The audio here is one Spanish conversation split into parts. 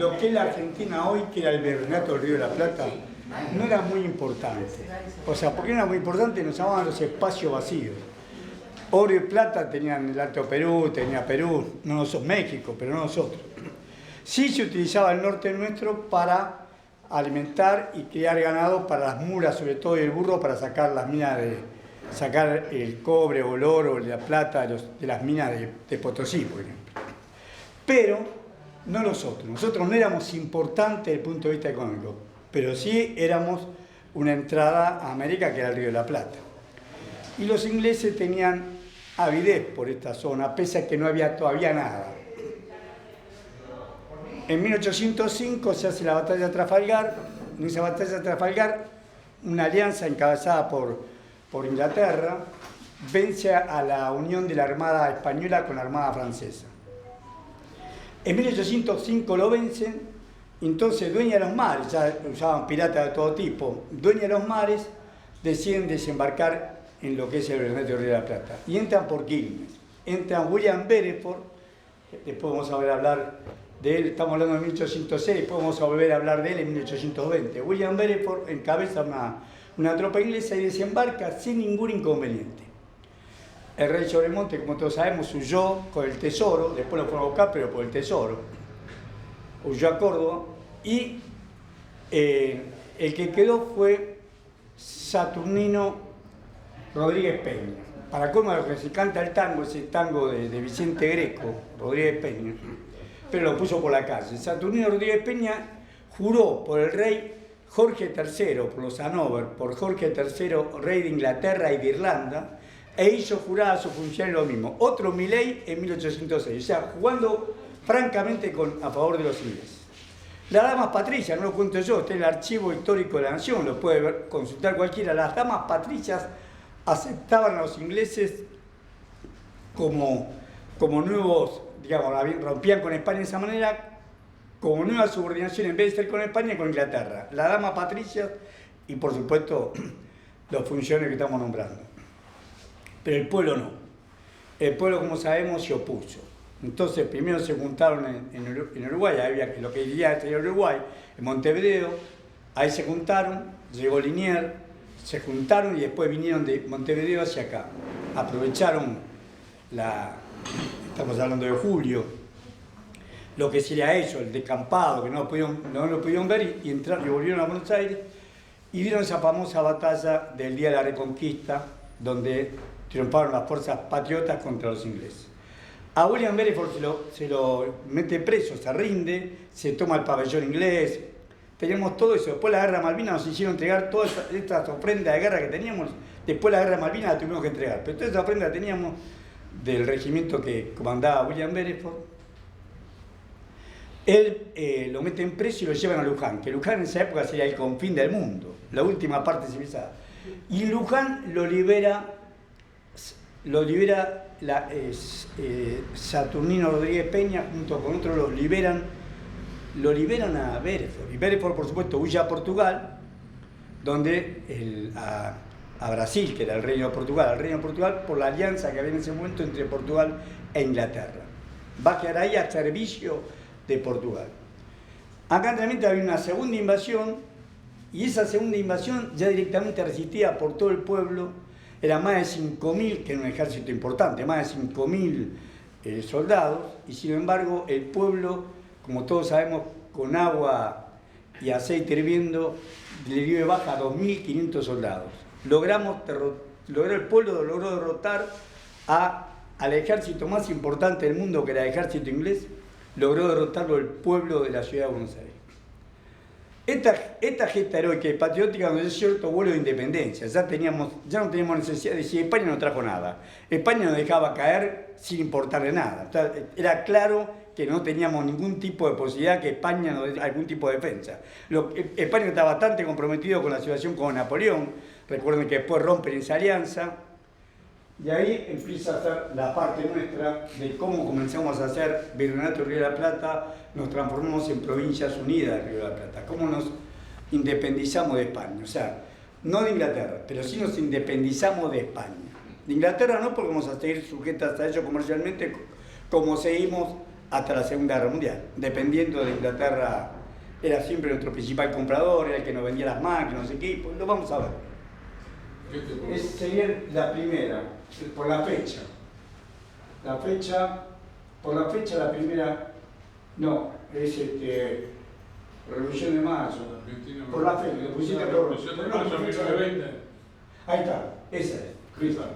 lo que es la Argentina hoy, que era el Virreinato del Río de la Plata, no era muy importante. O sea, ¿por qué no era muy importante? Nos llamaban los espacios vacíos. Oro y plata tenían el Alto Perú, tenía Perú, no nosotros, México, pero no nosotros. Sí se utilizaba el norte nuestro para alimentar y criar ganado para las mulas, sobre todo, y el burro, para sacar las minas sacar el cobre o el oro o la plata de las minas de Potosí, por ejemplo. Pero no nosotros no éramos importantes desde el punto de vista económico, pero sí éramos una entrada a América, que era el Río de la Plata. Y los ingleses tenían avidez por esta zona, pese a que no había todavía nada. En 1805 se hace la batalla de Trafalgar. En esa batalla de Trafalgar, una alianza encabezada por Inglaterra vence a la unión de la Armada Española con la Armada Francesa. En 1805 lo vencen, entonces dueña de los mares, ya usaban piratas de todo tipo, dueña de los mares, deciden desembarcar en lo que es el Virreinato del Río de la Plata. Y entran por Quilmes. Entran William Beresford, después vamos a volver a hablar de él, estamos hablando de 1806, después vamos a volver a hablar de él en 1820. William Beresford encabeza una tropa inglesa y desembarca sin ningún inconveniente. El rey Sobremonte, como todos sabemos, huyó con el tesoro, después lo fueron a buscar, pero por el tesoro. Huyó a Córdoba y el que quedó fue Saturnino Rodríguez Peña. Para colmo, lo que se canta el tango, ese tango de Vicente Greco, Rodríguez Peña, pero lo puso por la calle. Saturnino Rodríguez Peña juró por el rey Jorge III, por los Hanover, por Jorge III, rey de Inglaterra y de Irlanda, e hizo jurar a sus funcionarios lo mismo. Otro Milley en 1806, o sea, jugando francamente a favor de los ingleses. Las damas patricias, no lo cuento yo, está en el Archivo Histórico de la Nación, lo puede consultar cualquiera. Las damas patricias aceptaban a los ingleses como nuevos, digamos, rompían con España de esa manera, como nueva subordinación, en vez de ser con España, con Inglaterra. La dama patricia y, por supuesto, los funcionarios que estamos nombrando. Pero el pueblo no. El pueblo, como sabemos, se opuso. Entonces, primero se juntaron en Uruguay, había lo que diría este Uruguay, en Montevideo, ahí se juntaron, llegó Liniers, se juntaron y después vinieron de Montevideo hacia acá. Aprovecharon estamos hablando de julio, lo que sería eso, el descampado, que no lo pudieron ver, y entraron y volvieron a Buenos Aires y vieron esa famosa batalla del Día de la Reconquista, donde triunfaron las fuerzas patriotas contra los ingleses. A William Beresford se lo mete preso, se rinde, se toma el pabellón inglés, teníamos todo eso. Después de la guerra de Malvinas nos hicieron entregar todas estas ofrendas de guerra que teníamos, después de la guerra de Malvinas la tuvimos que entregar, pero toda esa ofrenda la teníamos del regimiento que comandaba William Beresford. Él lo meten preso y lo llevan a Luján, que Luján en esa época sería el confín del mundo, la última parte civilizada. Y Luján lo libera Saturnino Rodríguez Peña, junto con otros lo liberan a Beresford. Y Beresford, por supuesto, huye a Portugal, donde a Brasil, que era el reino de Portugal, por la alianza que había en ese momento entre Portugal e Inglaterra. Va a quedar ahí a servicio de Portugal. Acá también había una segunda invasión, y esa segunda invasión ya directamente resistida por todo el pueblo. Era más de 5.000, que era un ejército importante, más de 5.000 soldados, y sin embargo el pueblo, como todos sabemos, con agua y aceite hirviendo, le dio de baja a 2.500 soldados. El pueblo logró derrotar al ejército más importante del mundo, que era el ejército inglés, logró derrotarlo el pueblo de la ciudad de Buenos Aires. Esta gesta heroica y patriótica nos dio cierto vuelo de independencia. Ya no teníamos necesidad de decir, España no trajo nada. España nos dejaba caer sin importarle nada. O sea, era claro que no teníamos ningún tipo de posibilidad que España nos dé algún tipo de defensa. España está bastante comprometido con la situación con Napoleón. Recuerden que después rompen esa alianza. Y ahí empieza a ser la parte nuestra de cómo comenzamos a hacer Virreinato del Río de la Plata, nos transformamos en Provincias Unidas del Río de la Plata. Cómo nos independizamos de España. O sea, no de Inglaterra, pero sí nos independizamos de España. De Inglaterra no, porque vamos a seguir sujetas a ellos comercialmente, como seguimos hasta la Segunda Guerra Mundial. Dependiendo de Inglaterra, era siempre nuestro principal comprador, era el que nos vendía las máquinas, no sé qué, pues lo vamos a ver. Sería la primera, por la fecha. Por la fecha la primera, no, es Revolución de Mayo. Por la fecha, lo pusiste por Revolución de Mayo 1920. Ahí está, esa es, Cristóbal.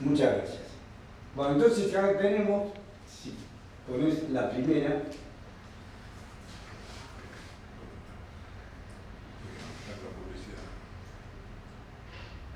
Muchas gracias. Bueno, entonces acá tenemos, si pones la primera,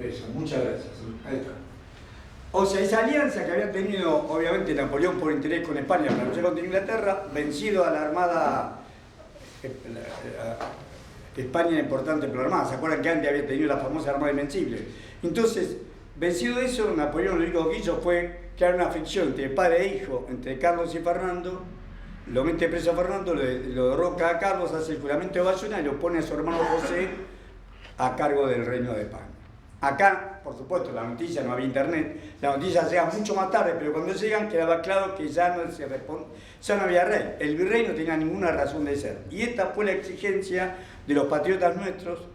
eso, muchas gracias. Ahí está. O sea, esa alianza que había tenido, obviamente, Napoleón por interés con España para luchar contra Inglaterra, vencido a la Armada, España era importante por la Armada, ¿se acuerdan que antes había tenido la famosa Armada Invencible? Entonces, vencido eso, Napoleón lo único que hizo fue crear una fricción entre padre e hijo, entre Carlos y Fernando, lo mete preso a Fernando, lo derroca a Carlos, hace el juramento de Bayona y lo pone a su hermano José a cargo del Reino de España. Acá, por supuesto, la noticia, no había internet, la noticia llega mucho más tarde, pero cuando llegan quedaba claro que ya no había rey. El virrey no tenía ninguna razón de ser. Y esta fue la exigencia de los patriotas nuestros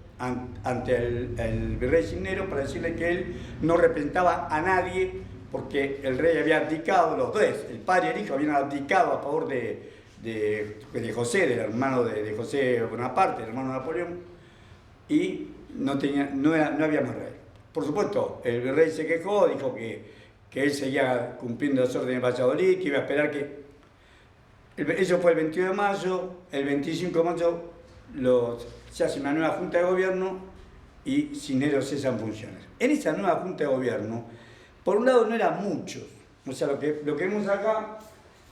ante el virrey Cisneros para decirle que él no representaba a nadie porque el rey había abdicado, los dos, el padre y el hijo habían abdicado a favor de José, del hermano de José Bonaparte, el hermano de Napoleón, y no había más rey. Por supuesto, el virrey se quejó, dijo que él seguía cumpliendo las órdenes de Valladolid, que iba a esperar que... Eso fue el 22 de mayo, el 25 de mayo se hace una nueva junta de gobierno y Cisneros cesa en funciones. En esa nueva junta de gobierno, por un lado no eran muchos, o sea, lo que vemos acá,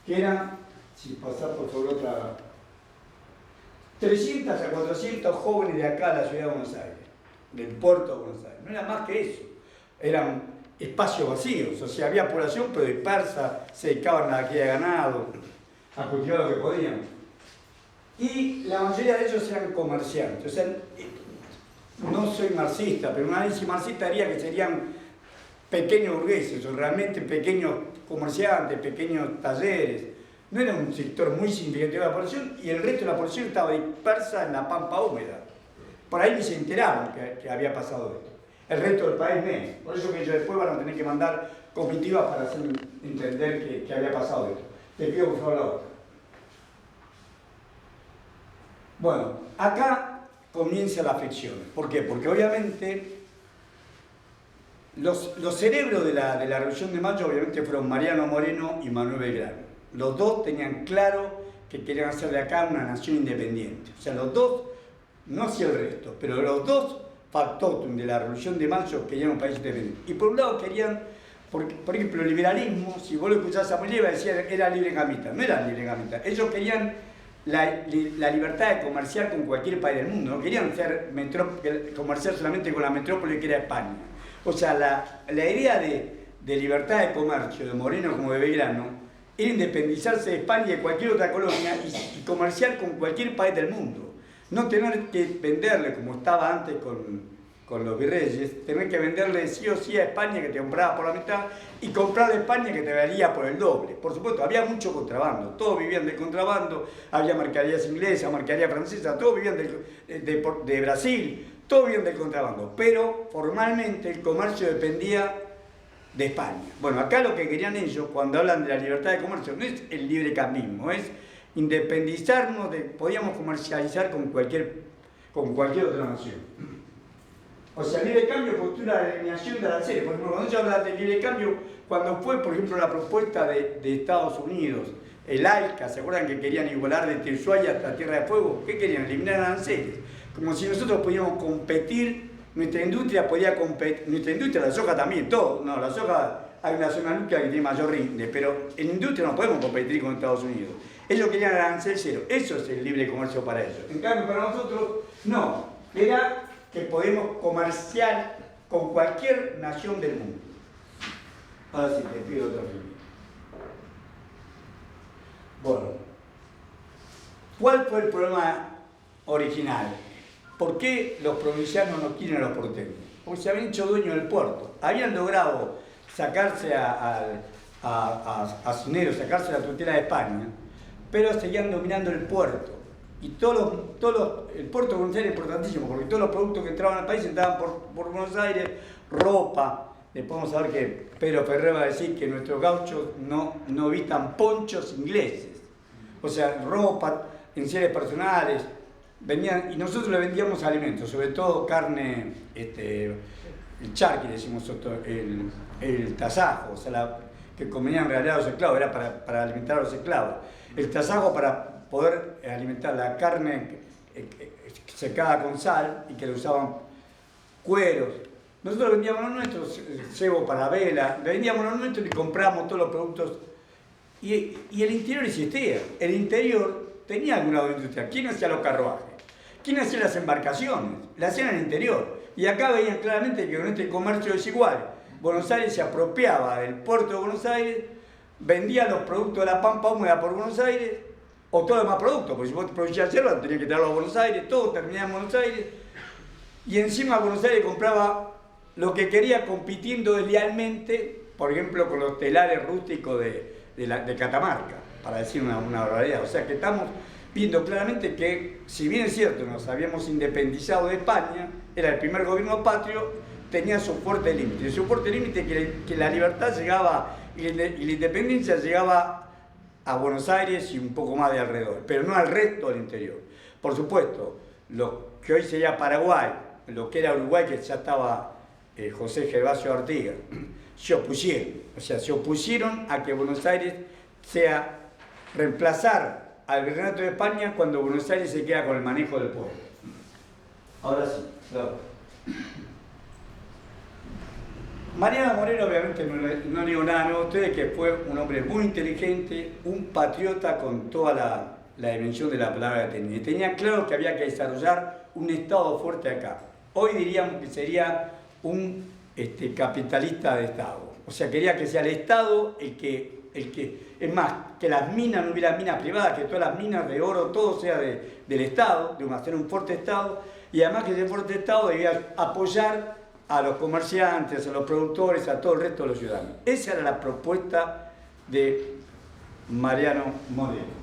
que eran, si pasar por favor otra, 300 a 400 jóvenes de acá de la ciudad de Buenos Aires, del puerto de Buenos Aires, no era más que eso, eran espacios vacíos, o sea, había población pero dispersa, se dedicaban a la cría de ganado, a cultivar lo que podían. Y la mayoría de ellos eran comerciantes, o sea, no soy marxista, pero un análisis marxista diría que serían pequeños burgueses, o realmente pequeños comerciantes, pequeños talleres. No era un sector muy significativo de la población y el resto de la población estaba dispersa en la pampa húmeda. Por ahí ni se enteraban que había pasado esto. El resto del país menos. Por eso que ellos después van a tener que mandar comitivas para hacer entender que había pasado esto. Te pido por favor la otra. Bueno, acá comienza la fricción. ¿Por qué? Porque obviamente los cerebros de la Revolución de Mayo obviamente fueron Mariano Moreno y Manuel Belgrano. Los dos tenían claro que querían hacer de acá una nación independiente. O sea, los dos, no hacía el resto, pero los dos factotum de la Revolución de Mayo querían un país independiente. Y por un lado querían, por ejemplo, el liberalismo, si vos lo escuchás a Samuel Eva, decía que era libregamista. No era libregamista. Ellos querían la libertad de comerciar con cualquier país del mundo. No querían comerciar solamente con la metrópoli que era España. O sea, la idea de libertad de comercio de Moreno como de Belgrano era independizarse de España y de cualquier otra colonia y comerciar con cualquier país del mundo. No tener que venderle, como estaba antes con los virreyes, tener que venderle sí o sí a España que te compraba por la mitad y comprarle a España que te valía por el doble. Por supuesto, había mucho contrabando, todos vivían del contrabando, había mercaderías inglesas, mercaderías francesas, todos vivían de Brasil, todos vivían del contrabando, pero formalmente el comercio dependía de España. Bueno, acá lo que querían ellos, cuando hablan de la libertad de comercio, no es el libre cambismo, es independizarnos, podíamos comercializar con cualquier otra nación. O sea, el libre cambio postula la eliminación de aranceles. Por ejemplo, cuando ellos hablan del libre cambio, cuando fue, por ejemplo, la propuesta de Estados Unidos, el ALCA, ¿se acuerdan que querían igualar de Tirsuaya hasta Tierra de Fuego? ¿Qué querían? Eliminar aranceles. Como si nosotros podíamos competir. Nuestra industria podía competir, nuestra industria, la soja también, todo, no, la soja hay una zona nuclear que tiene mayor rinde, pero en industria no podemos competir con Estados Unidos. Ellos querían arancel cero, eso es el libre comercio para ellos. En cambio para nosotros, no, era que podemos comerciar con cualquier nación del mundo. Ahora sí, te pido otra vez. Bueno, ¿cuál fue el problema original? ¿Por qué los provincianos no quieren a los porteños? porque se habían hecho dueños del puerto. Habían logrado sacarse a Cisneros, sacarse la tutela de España, pero seguían dominando el puerto. Y el puerto de Buenos Aires es importantísimo, porque todos los productos que entraban al país entraban por Buenos Aires, ropa. Después vamos a ver que Pedro Ferrer va a decir que nuestros gauchos no vistan ponchos ingleses. O sea, ropa, enseres personales, venían, y nosotros le vendíamos alimentos, sobre todo carne, el charqui, decimos nosotros, el tasajo, o sea, que comían en realidad los esclavos, era para alimentar a los esclavos. El tasajo para poder alimentar la carne secada con sal y que le usaban cueros. Nosotros vendíamos los nuestros, cebo para vela, vendíamos los nuestros y compramos todos los productos. Y el interior existía. El interior tenía algún grado de industria. ¿Quién hacía los carruajes? ¿Quién hacía las embarcaciones? Las hacían en el interior. Y acá veían claramente que con este comercio desigual, Buenos Aires se apropiaba del puerto de Buenos Aires, vendía los productos de la pampa húmeda por Buenos Aires, o todos los demás productos, porque si vos producías yerba, tenías que traerlo a Buenos Aires, todo terminaba en Buenos Aires, y encima Buenos Aires compraba lo que quería compitiendo deslealmente, por ejemplo, con los telares rústicos de Catamarca, para decir una barbaridad. O sea que estamos viendo claramente que, si bien es cierto, nos habíamos independizado de España, era el primer gobierno patrio, tenía su fuerte límite. Y su fuerte límite que la libertad llegaba y la independencia llegaba a Buenos Aires y un poco más de alrededor, pero no al resto del interior. Por supuesto, lo que hoy sería Paraguay, lo que era Uruguay, que ya estaba José Gervasio Artigas, se opusieron a que Buenos Aires sea reemplazar al Virreinato de España cuando Buenos Aires se queda con el manejo del puerto. Ahora sí, claro. Mariano Moreno obviamente no digo nada nuevo a ustedes, que fue un hombre muy inteligente, un patriota con toda la dimensión de la palabra que tenía. Y tenía claro que había que desarrollar un Estado fuerte acá. Hoy diríamos que sería un capitalista de Estado. O sea, quería que sea el Estado el que es más, que las minas no hubiera minas privadas, que todas las minas de oro, todo sea del Estado, de hacer un fuerte Estado, y además que ese fuerte Estado debía apoyar a los comerciantes, a los productores, a todo el resto de los ciudadanos. Esa era la propuesta de Mariano Moreno.